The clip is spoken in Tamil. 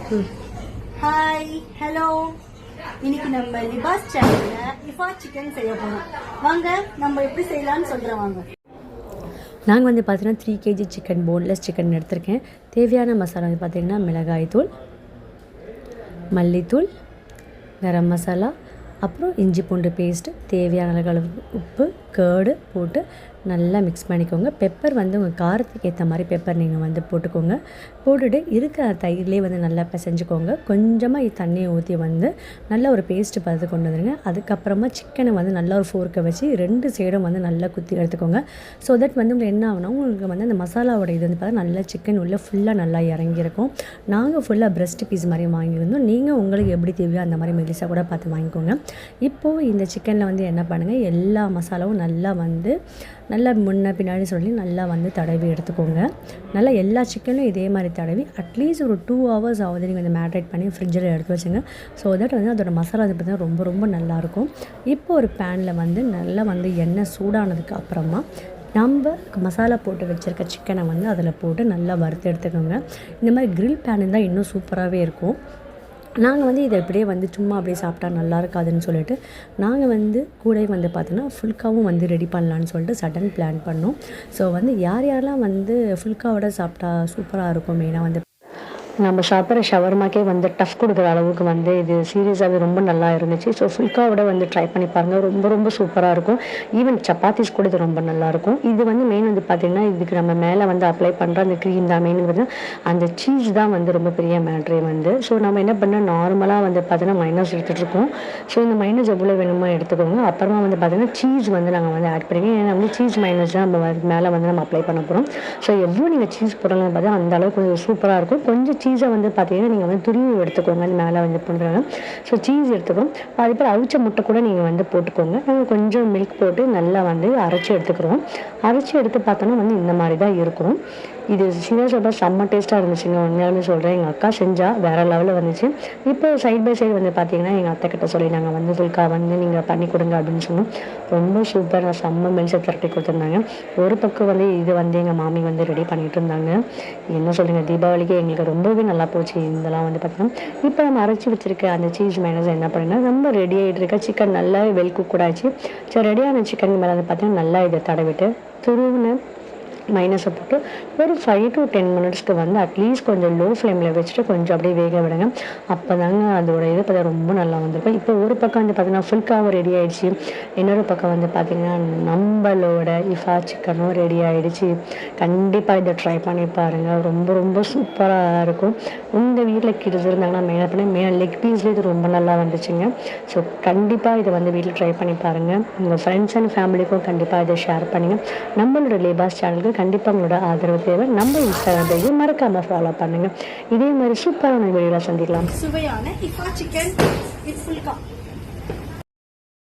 ஹாய் ஹலோ, இன்னைக்கு நம்ம லிபாஸ் சேனல்ல இஃபா சிக்கன் செய்ய போறோம். வாங்க நம்ம எப்படி செய்யலாம்னு சொல்றேன். வாங்க. நாங்கள் வந்து பார்த்தீங்கன்னா 3 kg சிக்கன் போன்லெஸ் சிக்கன் எடுத்திருக்கேன். தேவையான மசாலா வந்து பார்த்திங்கன்னா மிளகாய் தூள், மல்லித்தூள், கரம் மசாலா, அப்புறம் இஞ்சி பூண்டு பேஸ்ட்டு, தேவையான அளவு உப்பு, கேர்டு போட்டு நல்லா மிக்ஸ் பண்ணிக்கோங்க. பெப்பர் வந்து உங்கள் காரத்துக்கு ஏற்ற மாதிரி பெப்பர் நீங்கள் வந்து போட்டுக்கோங்க. போட்டுட்டு இருக்கிற தயிர்லேயே வந்து நல்லா பிசைஞ்சுக்கோங்க. கொஞ்சமாக தண்ணியை ஊற்றி வந்து நல்லா ஒரு பேஸ்ட்டு பார்த்து கொண்டு வந்துடுங்க. அதுக்கப்புறமா சிக்கனை வந்து நல்லா ஒரு ஃபோர்க்கை வச்சு 2 சைடும் வந்து நல்லா குத்தி எடுத்துக்கோங்க. ஸோ தட் வந்து உங்களுக்கு என்ன ஆகுனா உங்களுக்கு வந்து அந்த மசாலாவோட இது வந்து பார்த்தா நல்லா சிக்கன் உள்ளே ஃபுல்லாக நல்லா இறங்கியிருக்கும். நாங்கள் ஃபுல்லாக பிரெஸ்ட் பீஸ் மாதிரி வாங்கியிருந்தோம். நீங்கள் உங்களுக்கு எப்படி தேவையோ அந்த மாதிரி மெலிசாக கூட பார்த்து வாங்கிக்கோங்க. இப்போது இந்த சிக்கனில் வந்து என்ன பண்ணுங்கள், எல்லா மசாலாவும் நல்லா முன்ன பின்னாடி சொல்லி நல்லா வந்து தடவி எடுத்துக்கோங்க. நல்லா எல்லா சிக்கனும் இதே மாதிரி தடவி அட்லீஸ்ட் ஒரு 2 hours ஆகுது நீங்கள் வந்து மேரினேட் பண்ணி ஃப்ரிட்ஜில் எடுத்து வச்சுங்க. ஸோ தட் வந்து அதோட மசாலா வந்து பார்த்திங்கன்னா ரொம்ப ரொம்ப நல்லாயிருக்கும். இப்போ ஒரு பேனில் வந்து நல்லா வந்து எண்ணெய் சூடானதுக்கு அப்புறமா நம்ம மசாலா போட்டு வச்சுருக்க சிக்கனை வந்து அதில் போட்டு நல்லா வறுத்து எடுத்துக்கோங்க. இந்த மாதிரி கிரில் பேன் இருந்தால் இன்னும் சூப்பராகவே இருக்கும். நாங்கள் வந்து இதை இப்படியே வந்து சும்மா அப்படியே சாப்பிட்டா நல்லா இருக்காதுன்னு சொல்லிட்டு நாங்கள் வந்து கூட வந்து பார்த்தோன்னா ஃபுல்காவும் வந்து ரெடி பண்ணலான்னு சொல்லிட்டு சடன் பிளான் பண்ணோம். ஸோ வந்து யாரெல்லாம் வந்து ஃபுல்காவோட சாப்பிட்டா சூப்பராக இருக்கும், மெயினாக வந்து நம்ம சாப்பிட்ற ஷவர்மாக்கே வந்து டஃப் கொடுக்குற அளவுக்கு வந்து இது சீரியஸாகவே ரொம்ப நல்லா இருந்துச்சு. ஸோ ஃபுல்காவோட வந்து ட்ரை பண்ணி பாருங்கள், ரொம்ப ரொம்ப சூப்பராக இருக்கும். ஈவன் சப்பாத்திஸ் கூட இது ரொம்ப நல்லாயிருக்கும். இது வந்து மெயின் வந்து பார்த்திங்கன்னா இதுக்கு நம்ம மேலே வந்து அப்ளை பண்ணுற அந்த க்ரீம் தான் மெயின் வந்து, அந்த சீஸ் தான் வந்து ரொம்ப பெரிய மேட்ரே வந்து. ஸோ நம்ம என்ன பண்ணால் நார்மலாக வந்து பார்த்தீங்கன்னா மைனஸ் எடுத்துகிட்ருக்கோம். ஸோ இந்த மைனஸ் எவ்வளோ வேணுமோ எடுத்துக்கோங்க. அப்புறமா வந்து பார்த்திங்கன்னா சீஸ் வந்து நாங்கள் வந்து ஆட் பண்ணிக்கோங்க. ஏன்னா வந்து சீஸ் மைனஸ் தான் நம்ம மேலே வந்து நம்ம அப்ளை பண்ண போகிறோம். ஸோ எவ்வளோ நீங்கள் சீஸ் போடுறீங்கன்னு பார்த்தீங்கன்னா அந்த அளவுக்கு கொஞ்சம் சூப்பராக இருக்கும். கொஞ்சம் சீஸை வந்து பார்த்தீங்கன்னா நீங்கள் வந்து துருவி எடுத்துக்கோங்க. அது மேலே வந்து பண்ணுறாங்க. ஸோ சீஸ் எடுத்துக்கிறோம். அதே போல் அவிச்ச முட்டை கூட நீங்கள் வந்து போட்டுக்கோங்க. நாங்கள் கொஞ்சம் மில்க் போட்டு நல்லா வந்து அரைச்சி எடுத்துக்கிறோம். அரைச்சி எடுத்து பார்த்தோன்னா வந்து இந்த மாதிரி தான் இருக்கும். இது சீரியஸாக செம்ம டேஸ்ட்டாக இருந்துச்சுங்க. உண்மையாலுமே சொல்கிறேன், எங்கள் அக்கா செஞ்சால் வேறு லெவலில் வந்துச்சு. இப்போ சைட் பை சைடு வந்து பார்த்தீங்கன்னா எங்கள் அத்தை கிட்ட சொல்லி நாங்கள் வந்து ஃபுல்கா வந்து நீங்கள் பண்ணி கொடுங்க அப்படின்னு சொன்னோம். ரொம்ப சூப்பராக செம்ம மெல்ஸை திரட்டி கொடுத்துருந்தாங்க. ஒரு பக்கம் வந்து இது வந்து எங்கள் மாமி வந்து ரெடி பண்ணிகிட்டு இருந்தாங்க. என்ன சொல்லுங்க, தீபாவளிக்கு எங்களுக்கு ரொம்பவே நல்லா போச்சு. இதெல்லாம் வந்து பார்த்தீங்கன்னா இப்போ நம்ம அரைச்சி வச்சுருக்க அந்த சீஸ் மைனஸ் என்ன பண்ணினா ரொம்ப ரெடி ஆகிட்டு இருக்க சிக்கன் நல்லா வெல் குக் ஆச்சு. ஸோ ரெடியான சிக்கன் மேலே வந்து பார்த்தீங்கன்னா நல்லா இதை தடவிட்டு துருவின மைனஸை போட்டு ஒரு 5 to 10 minutesக்கு வந்து அட்லீஸ்ட் கொஞ்சம் லோ ஃப்ளேமில் வச்சுட்டு கொஞ்சம் அப்படியே வேக விடுங்க. அப்போ தாங்க அதோட இது பார்த்தா ரொம்ப நல்லா வந்திருக்கும். இப்போ ஒரு பக்கம் வந்து பார்த்திங்கன்னா ஃபுல்காவும் ரெடி ஆகிடுச்சு. இன்னொரு பக்கம் வந்து பார்த்திங்கன்னா நம்மளோட இஃபா சிக்கனும் ரெடி ஆகிடுச்சு. கண்டிப்பாக இதை ட்ரை பண்ணி பாருங்கள், ரொம்ப ரொம்ப சூப்பராக இருக்கும். உங்கள் வீட்டில் கிட்ஸ் இருந்தாங்கன்னா மெயினாக பண்ணி லெக் பீஸ்லேயே இது ரொம்ப நல்லா வந்துச்சுங்க. ஸோ கண்டிப்பாக இதை வந்து வீட்டில் ட்ரை பண்ணி பாருங்கள். உங்கள் ஃப்ரெண்ட்ஸ் அண்ட் ஃபேமிலிக்கும் கண்டிப்பாக இதை ஷேர் பண்ணுங்கள். நம்மளோட லிபாஸ் சேனலுக்கு கண்டிப்பாக உங்களோட ஆதரவு தேவை. நம்ம இன்ஸ்டாகிராம் பேஜை மறக்காமல் ஃபாலோ பண்ணுங்கள். இதே மாதிரி சூப்பரான வீடியோவில் சந்திக்கலாம். சுவையான இஃபா சிக்கன் வித் ஃபுல்கா.